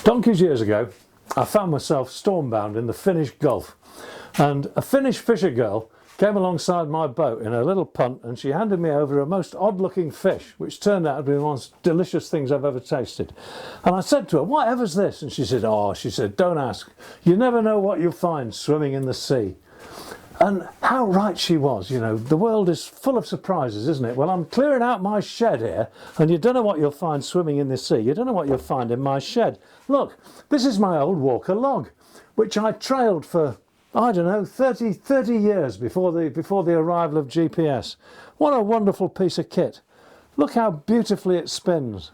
Donkeys years ago, I found myself stormbound in the Finnish Gulf, and a Finnish fisher girl came alongside my boat in a little punt, and she handed me over a most odd-looking fish, which turned out to be one of the most delicious things I've ever tasted. And I said to her, "Whatever's this?" And she said, "Oh," she said, "don't ask. You never know what you'll find swimming in the sea." And how right she was. You know, the world is full of surprises, isn't it? Well, I'm clearing out my shed here, and you don't know what you'll find swimming in the sea. You don't know what you'll find in my shed. Look, this is my old Walker log, which I trailed for, I don't know, 30 years before the arrival of GPS. What a wonderful piece of kit. Look how beautifully it spins.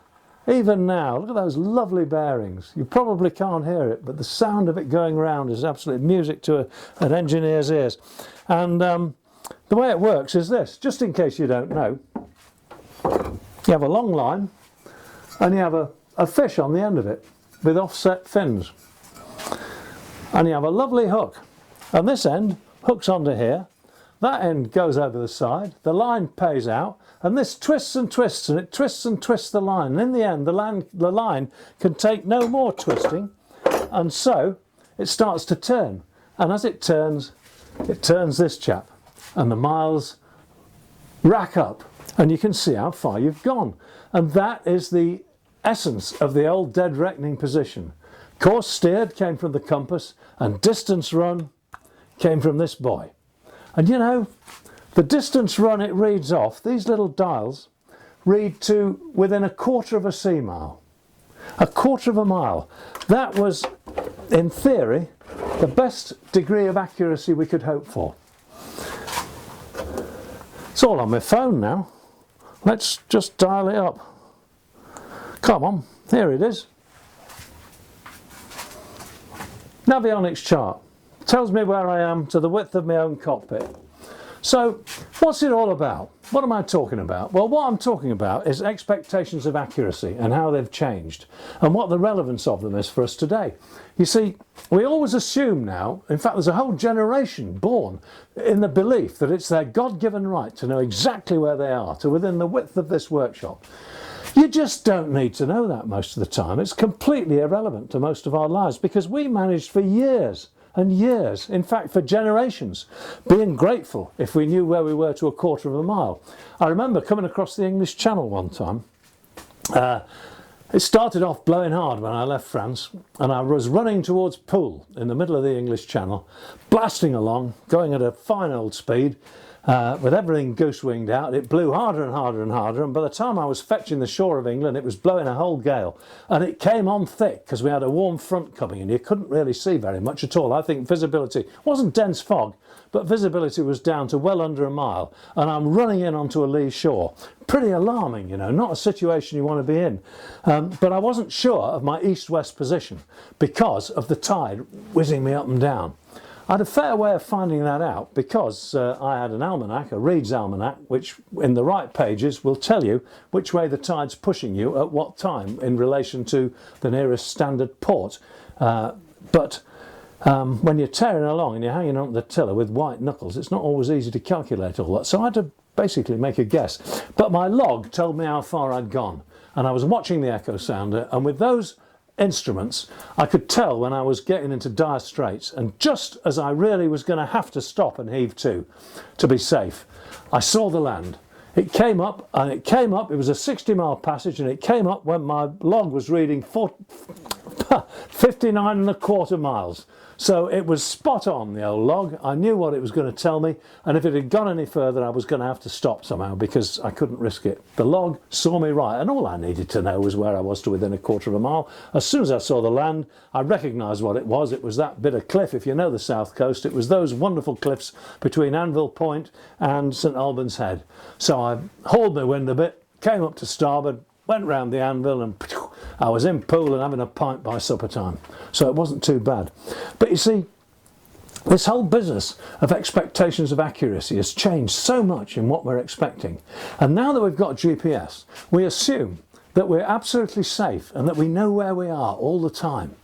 Even now, look at those lovely bearings. You probably can't hear it, but the sound of it going round is absolute music to an engineer's ears. And the way it works is this, just in case you don't know. You have a long line, and you have a fish on the end of it with offset fins. And you have a lovely hook. And this end hooks onto here. That end goes over the side, the line pays out, and this twists and twists, and it twists and twists the line. And in the end, the line can take no more twisting, and so it starts to turn. And as it turns this chap, and the miles rack up, and you can see how far you've gone. And that is the essence of the old dead reckoning position. Course steered came from the compass, and distance run came from this boy. And you know, the distance run it reads off, these little dials read to within a quarter of a sea mile. A quarter of a mile. That was, in theory, the best degree of accuracy we could hope for. It's all on my phone now. Let's just dial it up. Come on, here it is. Navionics chart. Tells me where I am to the width of my own cockpit. So, what's it all about? What am I talking about? Well, what I'm talking about is expectations of accuracy and how they've changed, and what the relevance of them is for us today. You see, we always assume now, in fact there's a whole generation born in the belief that it's their God-given right to know exactly where they are, to within the width of this workshop. You just don't need to know that most of the time. It's completely irrelevant to most of our lives, because we managed for years and years, in fact for generations, being grateful if we knew where we were to a quarter of a mile. I remember coming across the English Channel one time. It started off blowing hard when I left France, and I was running towards Poole in the middle of the English Channel, blasting along, going at a fine old speed, with everything goose-winged out. It blew harder and harder and harder, and by the time I was fetching the shore of England, it was blowing a whole gale. And it came on thick because we had a warm front coming in. You couldn't really see very much at all. I think visibility wasn't dense fog, but visibility was down to well under a mile, and I'm running in onto a lee shore. Pretty alarming, you know, not a situation you want to be in. But I wasn't sure of my east-west position because of the tide whizzing me up and down. I had a fair way of finding that out because I had an almanac, a Reed's almanac, which in the right pages will tell you which way the tide's pushing you at what time in relation to the nearest standard port. But when you're tearing along and you're hanging on the tiller with white knuckles, it's not always easy to calculate all that. So I had to basically make a guess. But my log told me how far I'd gone, and I was watching the echo sounder, and with those instruments I could tell when I was getting into dire straits, and just as I really was going to have to stop and heave to be safe, I saw the land. It came up, and it came up, it was a 60-mile passage, and it came up when my log was reading 59 and a quarter miles. So it was spot on, the old log. I knew what it was going to tell me, and if it had gone any further I was going to have to stop somehow because I couldn't risk it. The log saw me right, and all I needed to know was where I was to within a quarter of a mile. As soon as I saw the land, I recognised what it was. It was that bit of cliff. If you know the south coast, it was those wonderful cliffs between Anvil Point and St Albans Head. So I hauled my wind a bit, came up to starboard, went round the anvil, and I was in Poole and having a pint by supper time. So it wasn't too bad. But you see, this whole business of expectations of accuracy has changed so much in what we're expecting. And now that we've got GPS, we assume that we're absolutely safe and that we know where we are all the time.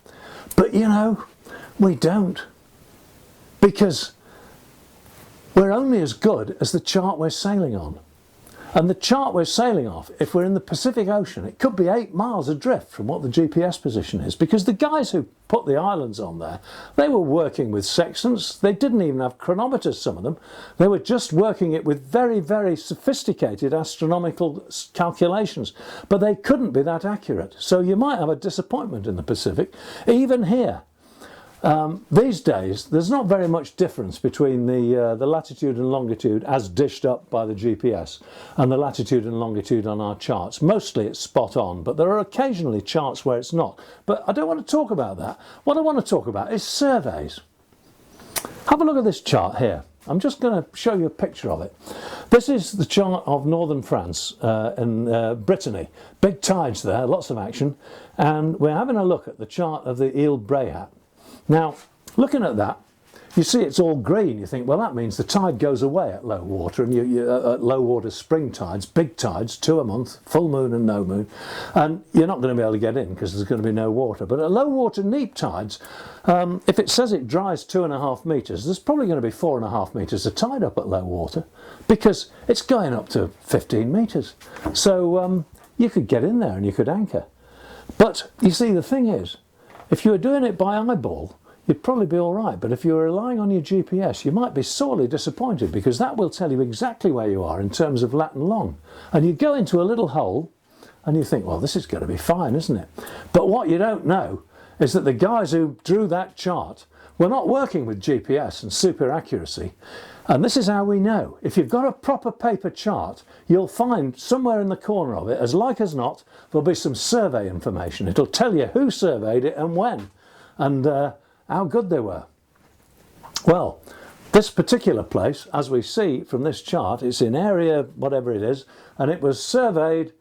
But you know, we don't. Because we're only as good as the chart we're sailing on. And the chart we're sailing off, if we're in the Pacific Ocean, it could be 8 miles adrift from what the GPS position is, because the guys who put the islands on there, they were working with sextants. They didn't even have chronometers, some of them. They were just working it with very, very sophisticated astronomical calculations, but they couldn't be that accurate. So you might have a disappointment in the Pacific, even here. These days, there's not very much difference between the latitude and longitude as dished up by the GPS and the latitude and longitude on our charts. Mostly it's spot on, but there are occasionally charts where it's not. But I don't want to talk about that. What I want to talk about is surveys. Have a look at this chart here. I'm just going to show you a picture of it. This is the chart of northern France in Brittany. Big tides there, lots of action. And we're having a look at the chart of the Ile Bréhat. Now, looking at that, you see it's all green. You think, well, that means the tide goes away at low water, and at low water, spring tides, big tides, 2 a month, full moon and no moon, and you're not going to be able to get in because there's going to be no water. But at low water neap tides, if it says it dries 2.5 metres, there's probably going to be 4.5 metres of tide up at low water because it's going up to 15 metres. So you could get in there and you could anchor. But you see, the thing is, if you were doing it by eyeball, you'd probably be all right. But if you're relying on your GPS, you might be sorely disappointed, because that will tell you exactly where you are in terms of lat and long. And you go into a little hole and you think, well, this is going to be fine, isn't it? But what you don't know is that the guys who drew that chart were not working with GPS and super accuracy. And this is how we know. If you've got a proper paper chart, you'll find somewhere in the corner of it, as like as not, there'll be some survey information. It'll tell you who surveyed it and when, and how good they were. Well, this particular place, as we see from this chart, it's in area whatever it is, and it was surveyed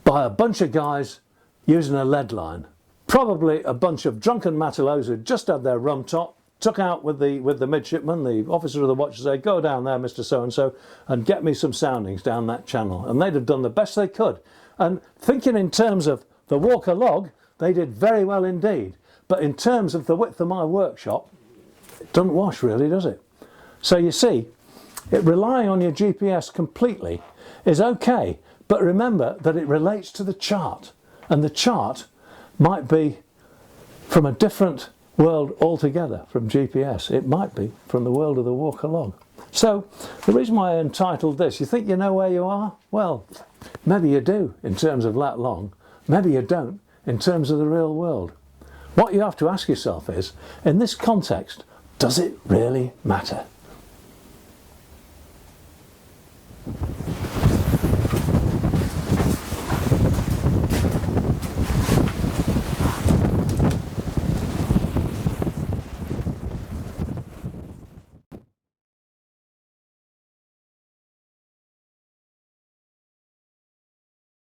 by a bunch of guys using a lead line. Probably a bunch of drunken matellows who just had their rum top, took out with the midshipman, the officer of the watch, and say, go down there, Mr. So-and-so, and get me some soundings down that channel. And they'd have done the best they could. And thinking in terms of the Walker log, they did very well indeed. But in terms of the width of my workshop, it doesn't wash really, does it? So you see, relying on your GPS completely is okay. But remember that it relates to the chart. And the chart might be from a different world altogether from GPS. It might be from the world of the Walker log. So the reason why I entitled this, you think you know where you are? Well, maybe you do in terms of lat long, maybe you don't in terms of the real world. What you have to ask yourself is, in this context, does it really matter?